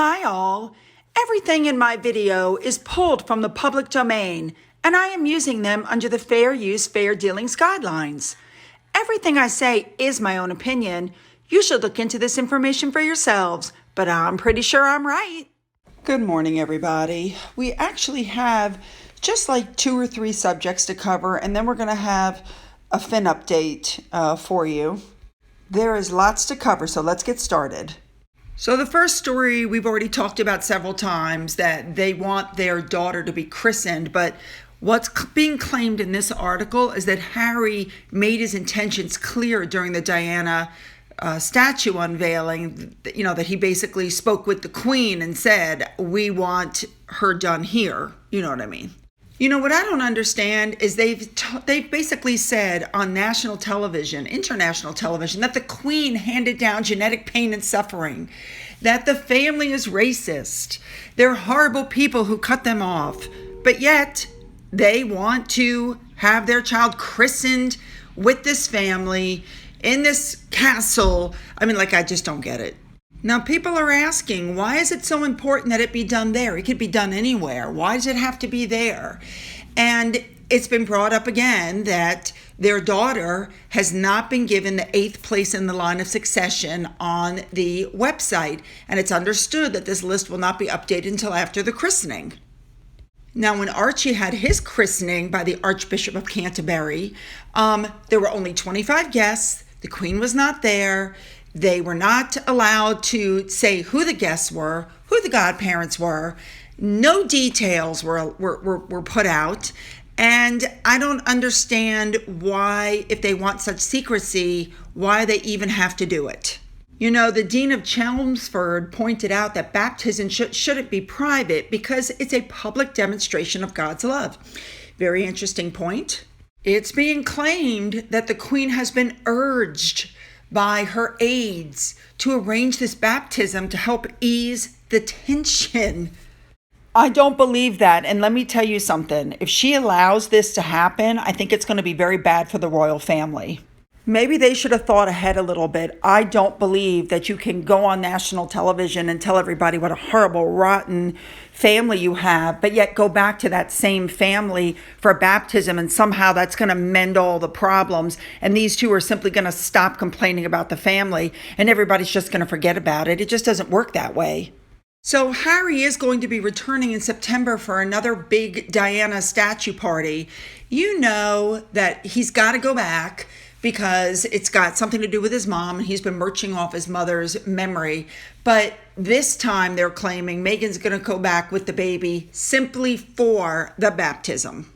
Hi all. Everything in my video is pulled from the public domain, and I am using them under the Fair Use, Fair Dealings guidelines. Everything I say is my own opinion. You should look into this information for yourselves, but I'm pretty sure I'm right. Good morning, everybody. We actually have just like 2 or 3 subjects to cover, and then we're going to have a fin update for you. There is lots to cover, so let's get started. So the first story we've already talked about several times, that they want their daughter to be christened, but what's being claimed in this article is that Harry made his intentions clear during the Diana statue unveiling, that he basically spoke with the Queen and said, we want her done here. You know what I mean? What I don't understand is they've basically said on national television, international television, that the Queen handed down genetic pain and suffering, that the family is racist. They're horrible people who cut them off, but yet they want to have their child christened with this family in this castle. I just don't get it. Now, people are asking, why is it so important that it be done there? It could be done anywhere. Why does it have to be there? And it's been brought up again that their daughter has not been given the 8th place in the line of succession on the website. And it's understood that this list will not be updated until after the christening. Now, when Archie had his christening by the Archbishop of Canterbury, there were only 25 guests. The Queen was not there. They were not allowed to say who the guests were, who the godparents were. No details were put out. And I don't understand why, if they want such secrecy, why they even have to do it. The Dean of Chelmsford pointed out that baptism shouldn't be private because it's a public demonstration of God's love. Very interesting point. It's being claimed that the Queen has been urged by her aides to arrange this baptism to help ease the tension. I don't believe that. And let me tell you something. If she allows this to happen, I think it's going to be very bad for the royal family. Maybe they should have thought ahead a little bit. I don't believe that you can go on national television and tell everybody what a horrible, rotten family you have, but yet go back to that same family for baptism, and somehow that's going to mend all the problems. And these two are simply going to stop complaining about the family, and everybody's just going to forget about it. It just doesn't work that way. So Harry is going to be returning in September for another big Diana statue party. You know that he's got to go back, because it's got something to do with his mom, and he's been marching off his mother's memory. But this time they're claiming Meghan's going to go back with the baby simply for the baptism.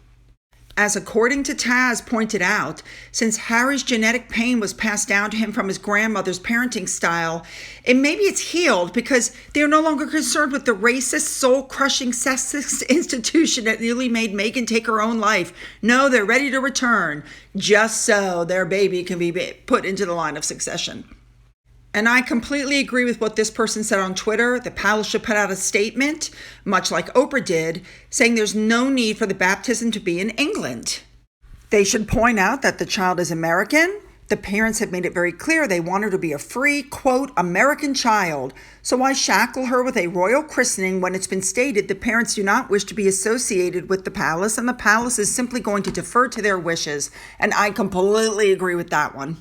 As according to Taz pointed out, since Harry's genetic pain was passed down to him from his grandmother's parenting style, and maybe it's healed because they're no longer concerned with the racist, soul-crushing sexist institution that nearly made Meghan take her own life. No, they're ready to return, just so their baby can be put into the line of succession. And I completely agree with what this person said on Twitter. The palace should put out a statement, much like Oprah did, saying there's no need for the baptism to be in England. They should point out that the child is American. The parents have made it very clear they want her to be a free, quote, American child. So why shackle her with a royal christening when it's been stated the parents do not wish to be associated with the palace, and the palace is simply going to defer to their wishes? And I completely agree with that one.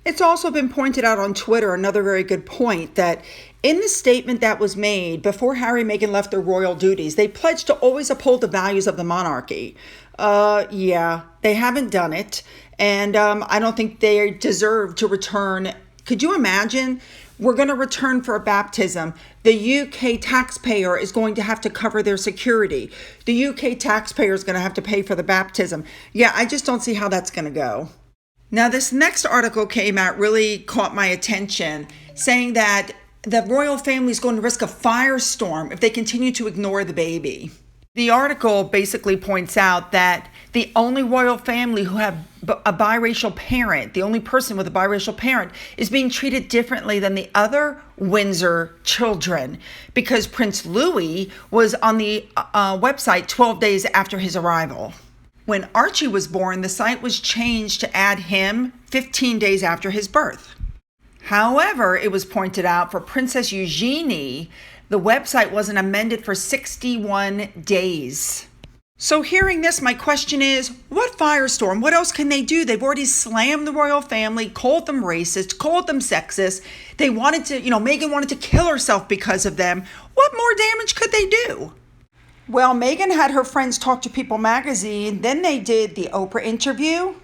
It's also been pointed out on Twitter, another very good point, that in the statement that was made before Harry and Meghan left their royal duties, they pledged to always uphold the values of the monarchy. Yeah, they haven't done it. And I don't think they deserve to return. Could you imagine? We're going to return for a baptism. The UK taxpayer is going to have to cover their security. The UK taxpayer is going to have to pay for the baptism. Yeah, I just don't see how that's going to go. Now, this next article came out, really caught my attention, saying that the royal family is going to risk a firestorm if they continue to ignore the baby. The article basically points out that the only royal family who have a biracial parent, the only person with a biracial parent, is being treated differently than the other Windsor children, because Prince Louis was on the website 12 days after his arrival. When Archie was born, the site was changed to add him 15 days after his birth. However, it was pointed out for Princess Eugenie, the website wasn't amended for 61 days. So hearing this, my question is, what firestorm? What else can they do? They've already slammed the royal family, called them racist, called them sexist. They wanted to, Meghan wanted to kill herself because of them. What more damage could they do? Well, Meghan had her friends talk to People magazine. Then they did the Oprah interview.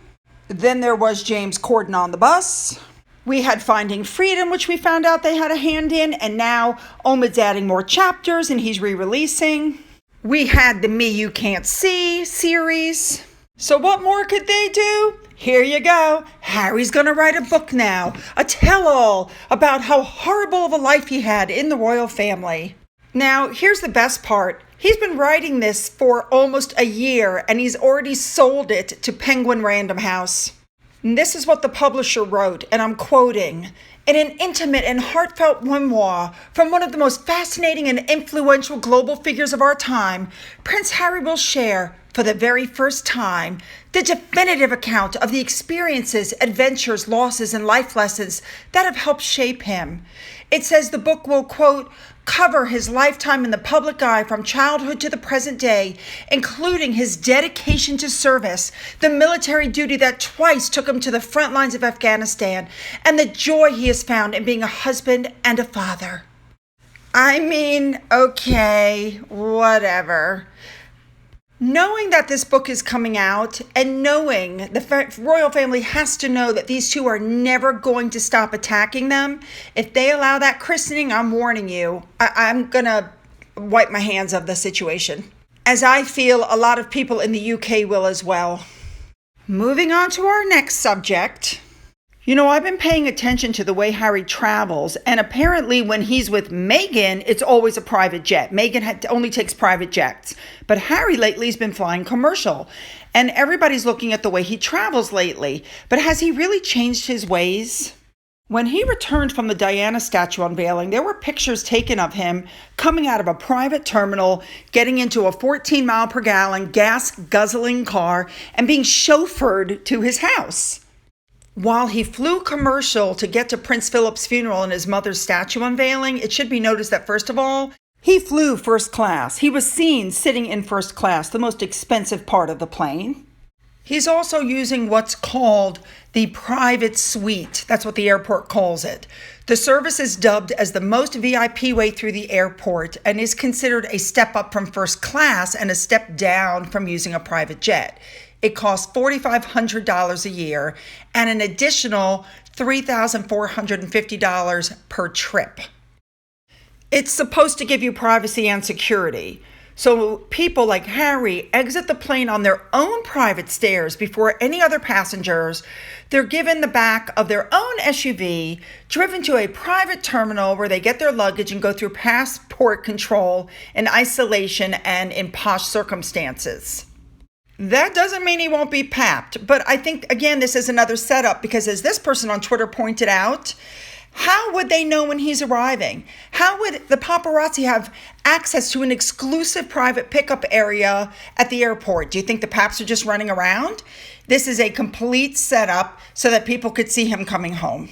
Then there was James Corden on the bus. We had Finding Freedom, which we found out they had a hand in. And now Omid's adding more chapters and he's re-releasing. We had the Me You Can't See series. So what more could they do? Here you go. Harry's going to write a book now. A tell-all about how horrible of a life he had in the royal family. Now, here's the best part. He's been writing this for almost a year, and he's already sold it to Penguin Random House. And this is what the publisher wrote, and I'm quoting. In an intimate and heartfelt memoir from one of the most fascinating and influential global figures of our time, Prince Harry will share, for the very first time, the definitive account of the experiences, adventures, losses, and life lessons that have helped shape him. It says the book will, quote, cover his lifetime in the public eye from childhood to the present day, including his dedication to service, the military duty that twice took him to the front lines of Afghanistan, and the joy he has found in being a husband and a father. I mean, okay, whatever. Knowing that this book is coming out and knowing the royal family has to know that these two are never going to stop attacking them, if they allow that christening, I'm warning you, I'm going to wipe my hands of the situation. As I feel a lot of people in the UK will as well. Moving on to our next subject. I've been paying attention to the way Harry travels, and apparently when he's with Meghan, it's always a private jet. Meghan only takes private jets, but Harry lately has been flying commercial, and everybody's looking at the way he travels lately. But has he really changed his ways? When he returned from the Diana statue unveiling, there were pictures taken of him coming out of a private terminal, getting into a 14-mile-per-gallon gas-guzzling car, and being chauffeured to his house. While he flew commercial to get to Prince Philip's funeral and his mother's statue unveiling, it should be noticed that, first of all, he flew first class. He was seen sitting in first class, the most expensive part of the plane. He's also using what's called the private suite. That's what the airport calls it. The service is dubbed as the most VIP way through the airport and is considered a step up from first class and a step down from using a private jet. It costs $4,500 a year and an additional $3,450 per trip. It's supposed to give you privacy and security. So people like Harry exit the plane on their own private stairs before any other passengers. They're given the back of their own SUV, driven to a private terminal where they get their luggage and go through passport control in isolation and in posh circumstances. That doesn't mean he won't be papped, but I think, again, this is another setup because as this person on Twitter pointed out, how would they know when he's arriving? How would the paparazzi have access to an exclusive private pickup area at the airport? Do you think the paps are just running around? This is a complete setup so that people could see him coming home.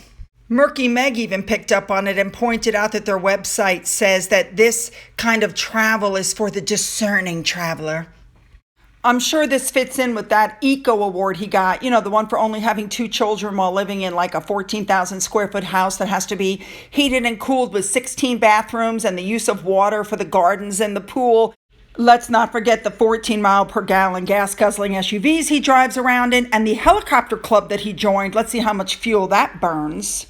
Murky Meg even picked up on it and pointed out that their website says that this kind of travel is for the discerning traveler. I'm sure this fits in with that Eco Award he got, the one for only having 2 children while living in like a 14,000 square foot house that has to be heated and cooled with 16 bathrooms and the use of water for the gardens and the pool. Let's not forget the 14-mile-per-gallon gas-guzzling SUVs he drives around in and the helicopter club that he joined. Let's see how much fuel that burns.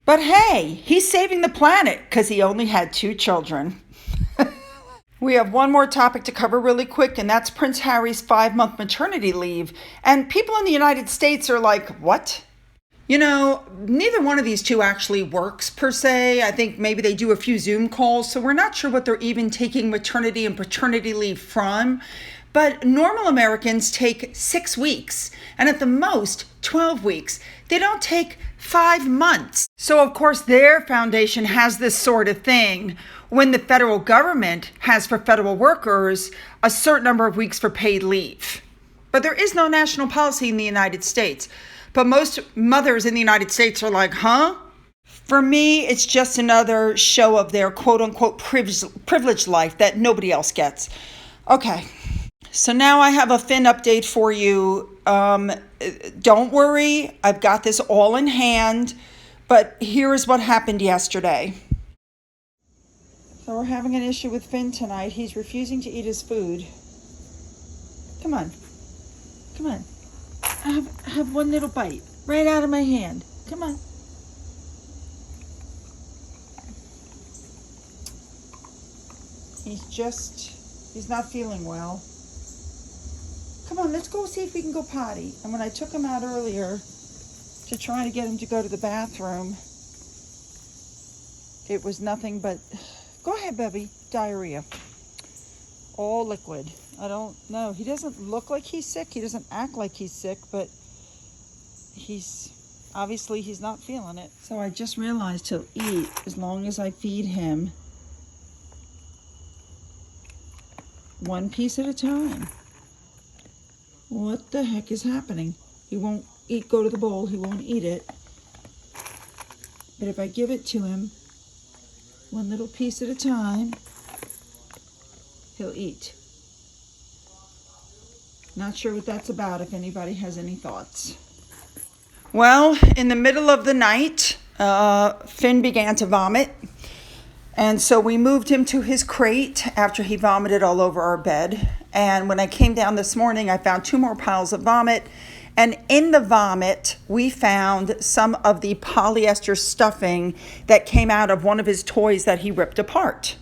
But hey, he's saving the planet because he only had 2 children. We have one more topic to cover really quick, and that's Prince Harry's 5-month maternity leave. And people in the United States are like, what? Neither one of these two actually works per se. I think maybe they do a few Zoom calls, so we're not sure what they're even taking maternity and paternity leave from. But normal Americans take 6 weeks, and at the most, 12 weeks. They don't take 5 months. So, of course, their foundation has this sort of thing when the federal government has for federal workers a certain number of weeks for paid leave. But there is no national policy in the United States. But most mothers in the United States are like, huh? For me, it's just another show of their quote-unquote privileged life that nobody else gets. Okay, so now I have a Finn update for you. Don't worry, I've got this all in hand, but here is what happened yesterday. So we're having an issue with Finn tonight. He's refusing to eat his food. Come on. Come on. Have one little bite right out of my hand. Come on. He's not feeling well. Come on, let's go see if we can go potty. And when I took him out earlier to try to get him to go to the bathroom, it was nothing but, go ahead, baby, diarrhea. All liquid. I don't know. He doesn't look like he's sick. He doesn't act like he's sick, but obviously he's not feeling it. So I just realized he'll eat as long as I feed him one piece at a time. What the heck is happening? He won't go to the bowl. He won't eat it. But if I give it to him one little piece at a time, he'll eat. Not sure what that's about, if anybody has any thoughts. Well, in the middle of the night, Finn began to vomit. And so we moved him to his crate after he vomited all over our bed. And when I came down this morning, I found 2 more piles of vomit. And in the vomit, we found some of the polyester stuffing that came out of one of his toys that he ripped apart.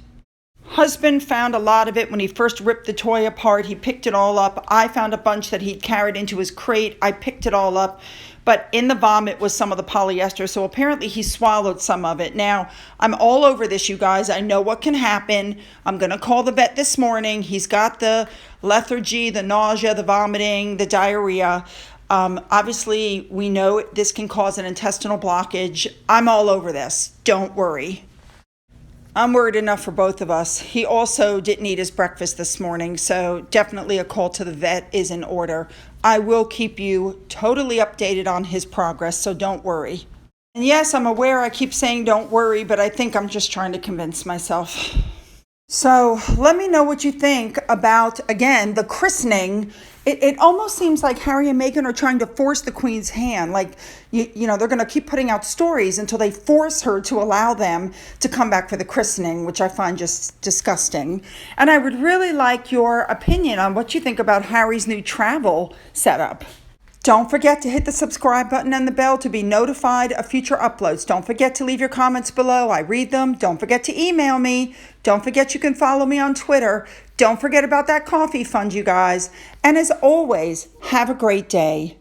Husband found a lot of it when he first ripped the toy apart. He picked it all up. I found a bunch that he'd carried into his crate. I picked it all up. But in the vomit was some of the polyester. So apparently he swallowed some of it. Now, I'm all over this, you guys. I know what can happen. I'm going to call the vet this morning. He's got the lethargy, the nausea, the vomiting, the diarrhea. Obviously, we know this can cause an intestinal blockage. I'm all over this. Don't worry. I'm worried enough for both of us. He also didn't eat his breakfast this morning, so definitely a call to the vet is in order. I will keep you totally updated on his progress, so don't worry. And yes, I'm aware I keep saying don't worry, but I think I'm just trying to convince myself. So let me know what you think about, again, the christening. It almost seems like Harry and Meghan are trying to force the Queen's hand. Like, you know, they're going to keep putting out stories until they force her to allow them to come back for the christening, which I find just disgusting. And I would really like your opinion on what you think about Harry's new travel setup. Don't forget to hit the subscribe button and the bell to be notified of future uploads. Don't forget to leave your comments below. I read them. Don't forget to email me. Don't forget you can follow me on Twitter. Don't forget about that coffee fund, you guys. And as always, have a great day.